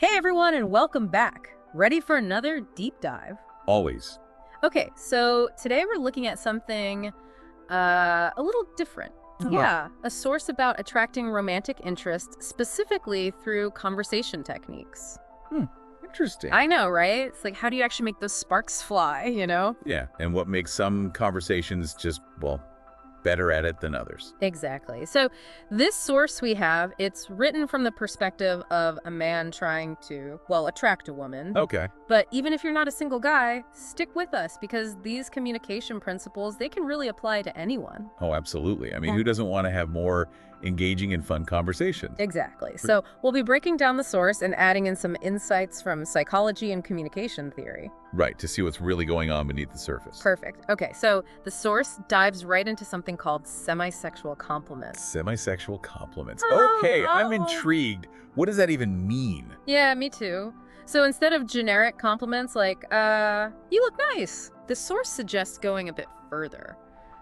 Hey everyone, and welcome back. Ready for another deep dive? Always. Okay, so today we're looking at something a little different. Yeah, a source about attracting romantic interest, specifically through conversation techniques. Interesting. I know, right? It's like, how do you actually make those sparks fly? Yeah, and what makes some conversations just, well, better at it than others. Exactly. So this source we have, it's written from the perspective of a man trying to, well, attract a woman. Okay. But even if you're not a single guy, stick with us because these communication principles, they can really apply to anyone. Oh, absolutely. I mean, who doesn't want to have more engaging and fun conversations? Exactly. So we'll be breaking down the source and adding in some insights from psychology and communication theory. Right, to see what's really going on beneath the surface. Perfect. Okay, so the source dives right into something called semi-sexual compliments. Semi-sexual compliments. Oh, Okay, I'm oh. intrigued. What does that even mean? Yeah, me too. So instead of generic compliments like, you look nice, the source suggests going a bit further.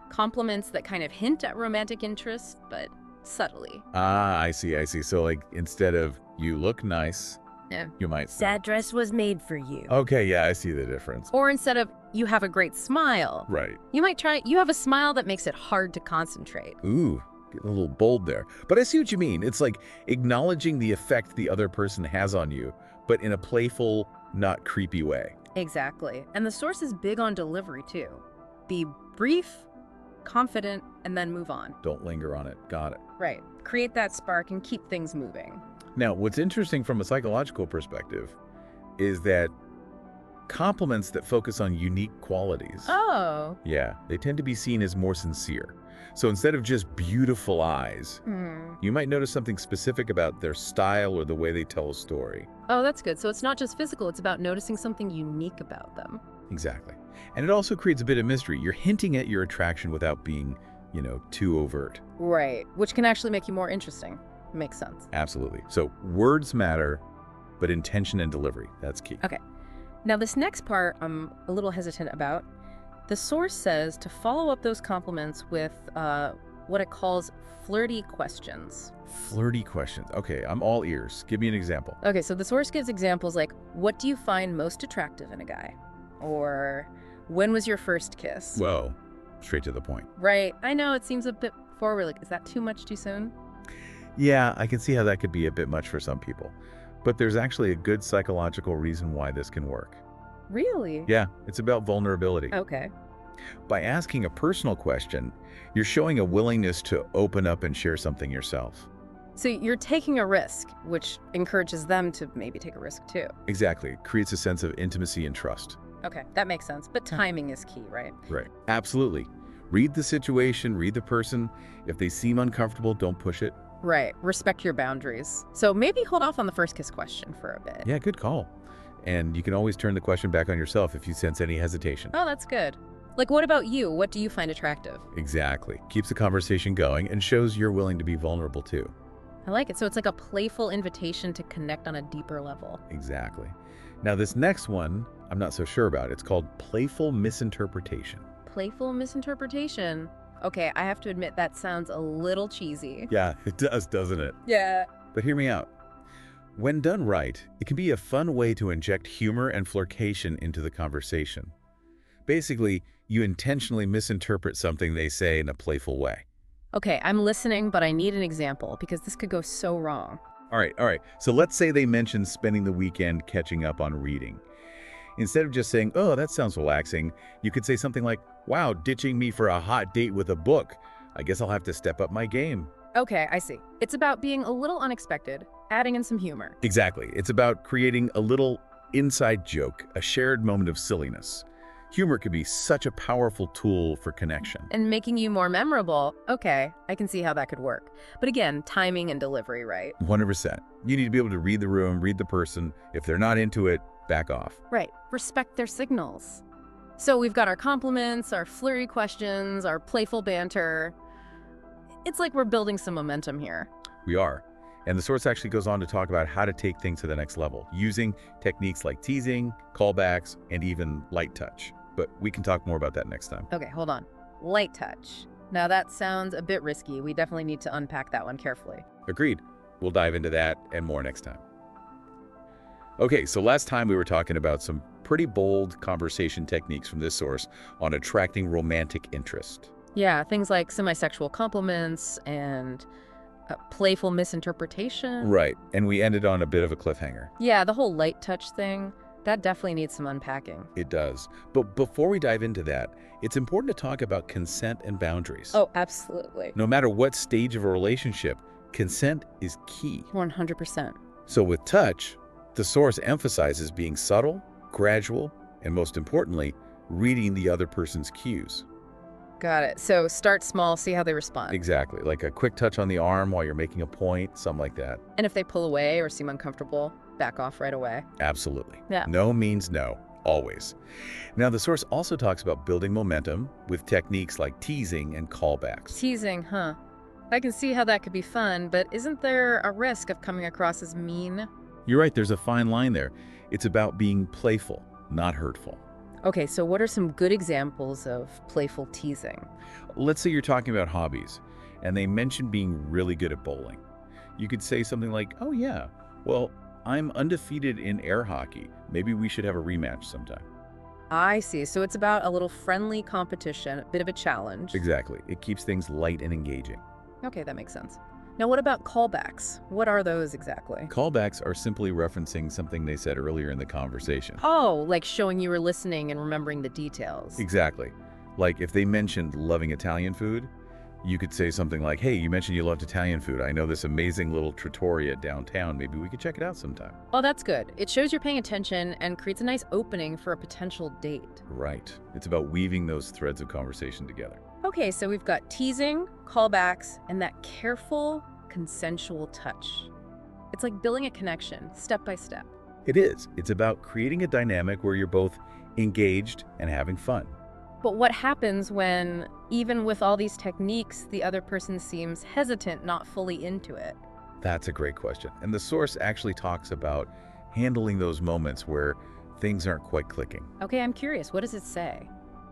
Compliments that kind of hint at romantic interest, but subtly. Ah, I see. So, like, instead of, you look nice, Yeah. you might say. That dress was made for you. Okay, yeah, I see the difference. Or instead of, you have a great smile, Right. you might try, you have a smile that makes it hard to concentrate. Ooh, getting a little bold there. But I see what you mean. It's like acknowledging the effect the other person has on you, but in a playful, not creepy way. Exactly. And the source is big on delivery too. Be brief, confident, and then move on. Don't linger on it. Got it. Right. Create that spark and keep things moving. Now, what's interesting from a psychological perspective is that compliments that focus on unique qualities, Oh. yeah, they tend to be seen as more sincere. So instead of just beautiful eyes, you might notice something specific about their style or the way they tell a story. Oh, that's good. So it's not just physical, it's about noticing something unique about them. Exactly. And it also creates a bit of mystery. You're hinting at your attraction without being, too overt. Right. Which can actually make you more interesting. Makes sense. Absolutely. So words matter, but intention and delivery, that's key. Okay. Now, this next part I'm a little hesitant about. The source says to follow up those compliments with what it calls flirty questions. Flirty questions. Okay, I'm all ears. Give me an example. Okay, so the source gives examples like, what do you find most attractive in a guy? Or, when was your first kiss? Whoa, straight to the point. Right. I know it seems a bit forward. Like, is that too much too soon? Yeah, I can see how that could be a bit much for some people. But there's actually a good psychological reason why this can work. Really? Yeah, it's about vulnerability. Okay. By asking a personal question, you're showing a willingness to open up and share something yourself. So you're taking a risk, which encourages them to maybe take a risk too. Exactly. It creates a sense of intimacy and trust. Okay, that makes sense. But timing is key, right? Right. Absolutely. Read the situation, read the person. If they seem uncomfortable, don't push it. Right. Respect your boundaries. So maybe hold off on the first kiss question for a bit. Yeah, good call. And you can always turn the question back on yourself if you sense any hesitation. Oh, that's good. Like, what about you? What do you find attractive? Exactly. Keeps the conversation going and shows you're willing to be vulnerable too. I like it. So it's like a playful invitation to connect on a deeper level. Exactly. Now this next one, I'm not so sure about. It's called playful misinterpretation. Playful misinterpretation. Okay, I have to admit that sounds a little cheesy. Yeah, it does, doesn't it? Yeah. But hear me out. When done right, it can be a fun way to inject humor and flirtation into the conversation. Basically, you intentionally misinterpret something they say in a playful way. Okay, I'm listening, but I need an example because this could go so wrong. All right. So let's say they mention spending the weekend catching up on reading. Instead of just saying, oh, that sounds relaxing, you could say something like, wow, ditching me for a hot date with a book. I guess I'll have to step up my game. Okay, I see. It's about being a little unexpected, adding in some humor. Exactly. It's about creating a little inside joke, a shared moment of silliness. Humor can be such a powerful tool for connection. And making you more memorable. Okay, I can see how that could work. But again, timing and delivery, right? 100%. You need to be able to read the room, read the person. If they're not into it, back off. Right. Respect their signals. So we've got our compliments, our flirty questions, our playful banter. It's like we're building some momentum here. We are. And the source actually goes on to talk about how to take things to the next level, using techniques like teasing, callbacks, and even light touch. But we can talk more about that next time. Okay, hold on. Light touch. Now that sounds a bit risky. We definitely need to unpack that one carefully. Agreed. We'll dive into that and more next time. Okay, so last time we were talking about some pretty bold conversation techniques from this source on attracting romantic interest. Yeah, things like semi-sexual compliments and playful misinterpretation. Right, and we ended on a bit of a cliffhanger. Yeah, the whole light touch thing, that definitely needs some unpacking. It does. But before we dive into that, it's important to talk about consent and boundaries. Oh, absolutely. No matter what stage of a relationship, consent is key. 100%. So with touch, the source emphasizes being subtle, gradual, and most importantly, reading the other person's cues. Got it. So start small, see how they respond. Exactly, like a quick touch on the arm while you're making a point, something like that. And if they pull away or seem uncomfortable, back off right away. Absolutely. Yeah. No means no, always. Now, the source also talks about building momentum with techniques like teasing and callbacks. Teasing, huh? I can see how that could be fun, but isn't there a risk of coming across as mean? You're right, there's a fine line there. It's about being playful, not hurtful. Okay, so what are some good examples of playful teasing? Let's say you're talking about hobbies, and they mention being really good at bowling. You could say something like, oh yeah, well, I'm undefeated in air hockey. Maybe we should have a rematch sometime. I see. So it's about a little friendly competition, a bit of a challenge. Exactly. It keeps things light and engaging. Okay, that makes sense. Now, what about callbacks? What are those exactly? Callbacks are simply referencing something they said earlier in the conversation. Oh, like showing you were listening and remembering the details. Exactly. Like if they mentioned loving Italian food, you could say something like, hey, you mentioned you loved Italian food. I know this amazing little trattoria downtown. Maybe we could check it out sometime. Oh, that's good. It shows you're paying attention and creates a nice opening for a potential date. Right. It's about weaving those threads of conversation together. Okay, so we've got teasing, callbacks, and that careful, consensual touch. It's like building a connection, step by step. It is. It's about creating a dynamic where you're both engaged and having fun. But what happens when, even with all these techniques, the other person seems hesitant, not fully into it? That's a great question. And the source actually talks about handling those moments where things aren't quite clicking. Okay, I'm curious. What does it say?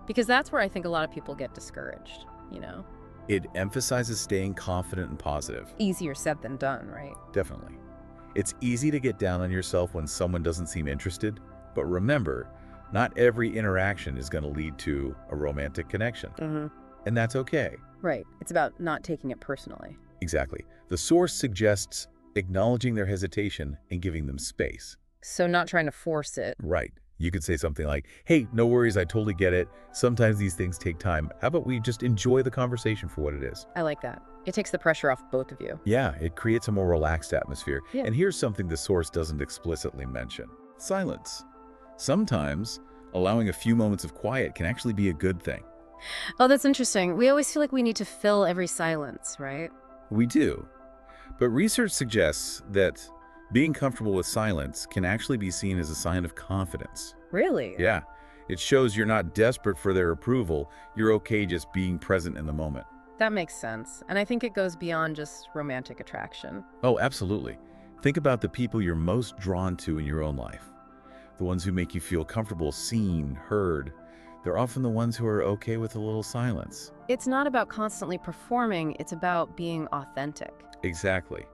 Because that's where I think a lot of people get discouraged, you know? It emphasizes staying confident and positive. Easier said than done, right? Definitely. It's easy to get down on yourself when someone doesn't seem interested, but remember, not every interaction is going to lead to a romantic connection. And that's okay. Right. It's about not taking it personally. Exactly. The source suggests acknowledging their hesitation and giving them space. So not trying to force it. Right. You could say something like, hey, no worries, I totally get it. Sometimes these things take time. How about we just enjoy the conversation for what it is? I like that. It takes the pressure off both of you. Yeah, it creates a more relaxed atmosphere. Yeah. And here's something the source doesn't explicitly mention. Silence. Sometimes, allowing a few moments of quiet can actually be a good thing. Oh, that's interesting. We always feel like we need to fill every silence, right? We do. But research suggests that being comfortable with silence can actually be seen as a sign of confidence. Really? Yeah. It shows you're not desperate for their approval. You're okay just being present in the moment. That makes sense. And I think it goes beyond just romantic attraction. Oh, absolutely. Think about the people you're most drawn to in your own life. The ones who make you feel comfortable, seen, heard. They're often the ones who are okay with a little silence. It's not about constantly performing, it's about being authentic. Exactly.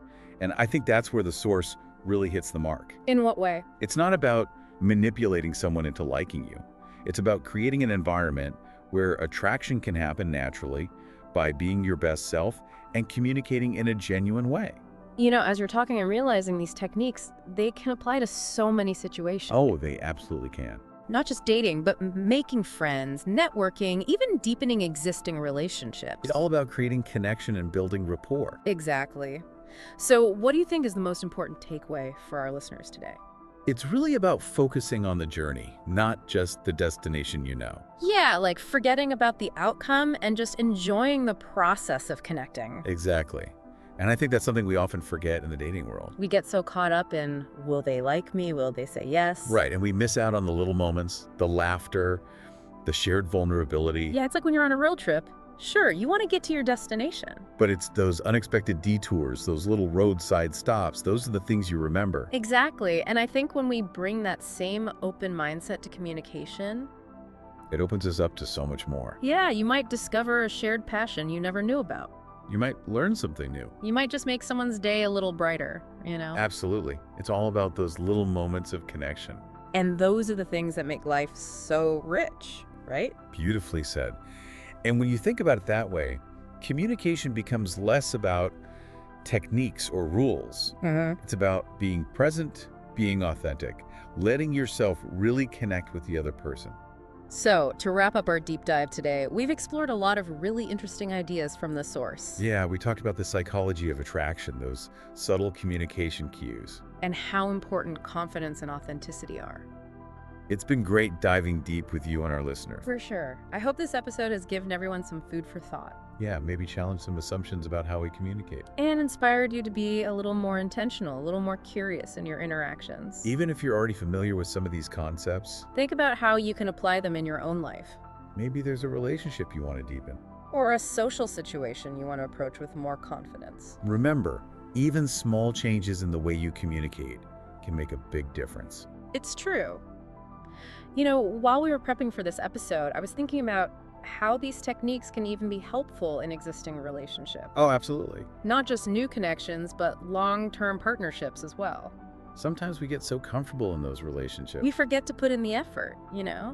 And I think that's where the source really hits the mark. In what way? It's not about manipulating someone into liking you. It's about creating an environment where attraction can happen naturally by being your best self and communicating in a genuine way. You know, as you're talking and realizing these techniques, they can apply to so many situations. Oh, they absolutely can. Not just dating, but making friends, networking, even deepening existing relationships. It's all about creating connection and building rapport. Exactly. So what do you think is the most important takeaway for our listeners today? It's really about focusing on the journey, not just the destination you know. Yeah, like forgetting about the outcome and just enjoying the process of connecting. Exactly. And I think that's something we often forget in the dating world. We get so caught up in, will they like me? Will they say yes? Right, and we miss out on the little moments, the laughter, the shared vulnerability. Yeah, it's like when you're on a road trip. Sure, you want to get to your destination. But it's those unexpected detours, those little roadside stops, those are the things you remember. Exactly. And I think when we bring that same open mindset to communication, It opens us up to so much more. yeah, you might discover a shared passion you never knew about. You might learn something new. You might just make someone's day a little brighter, Absolutely. It's all about those little moments of connection. And those are the things that make life so rich, right? Beautifully said. And when you think about it that way, communication becomes less about techniques or rules. It's about being present, being authentic, letting yourself really connect with the other person. So, to wrap up our deep dive today, we've explored a lot of really interesting ideas from the source. Yeah, we talked about the psychology of attraction, those subtle communication cues. And how important confidence and authenticity are. It's been great diving deep with you and our listeners. For sure. I hope this episode has given everyone some food for thought. Yeah, maybe challenge some assumptions about how we communicate. And inspired you to be a little more intentional, a little more curious in your interactions. Even if you're already familiar with some of these concepts, Think about how you can apply them in your own life. maybe there's a relationship you want to deepen. Or a social situation you want to approach with more confidence. Remember, even small changes in the way you communicate can make a big difference. It's true. While we were prepping for this episode, I was thinking about how these techniques can even be helpful in existing relationships. Oh, absolutely. Not just new connections, but long-term partnerships as well. Sometimes we get so comfortable in those relationships. We forget to put in the effort, Yeah.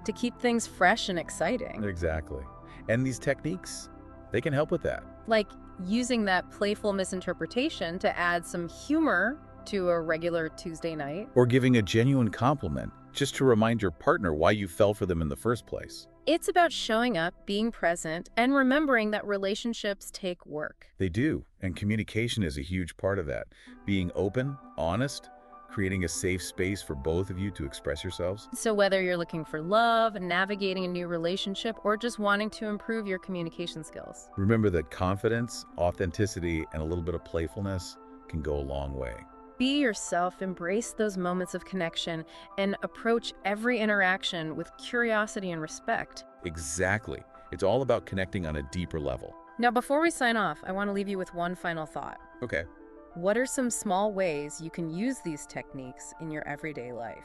to keep things fresh and exciting. Exactly. And these techniques, they can help with that. Like using that playful misinterpretation to add some humor to a regular Tuesday night. Or giving a genuine compliment just to remind your partner why you fell for them in the first place. It's about showing up, being present, and remembering that relationships take work. They do, and communication is a huge part of that. Being open, honest, creating a safe space for both of you to express yourselves. So whether you're looking for love, navigating a new relationship, or just wanting to improve your communication skills. Remember that confidence, authenticity, and a little bit of playfulness can go a long way. Be yourself, embrace those moments of connection, and approach every interaction with curiosity and respect. Exactly. It's all about connecting on a deeper level. Now, before we sign off, I want to leave you with one final thought. Okay. What are some small ways you can use these techniques in your everyday life?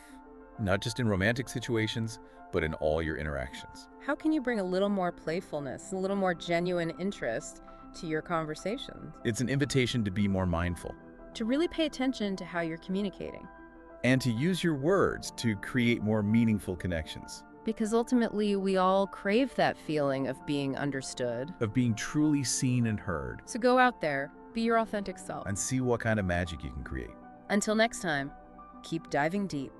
Not just in romantic situations, but in all your interactions. How can you bring a little more playfulness, a little more genuine interest to your conversations? It's an invitation to be more mindful To really pay attention to how you're communicating. and to use your words to create more meaningful connections, Because ultimately, we all crave that feeling of being understood. of being truly seen and heard, So go out there, be your authentic self. and see what kind of magic you can create. Until next time, keep diving deep.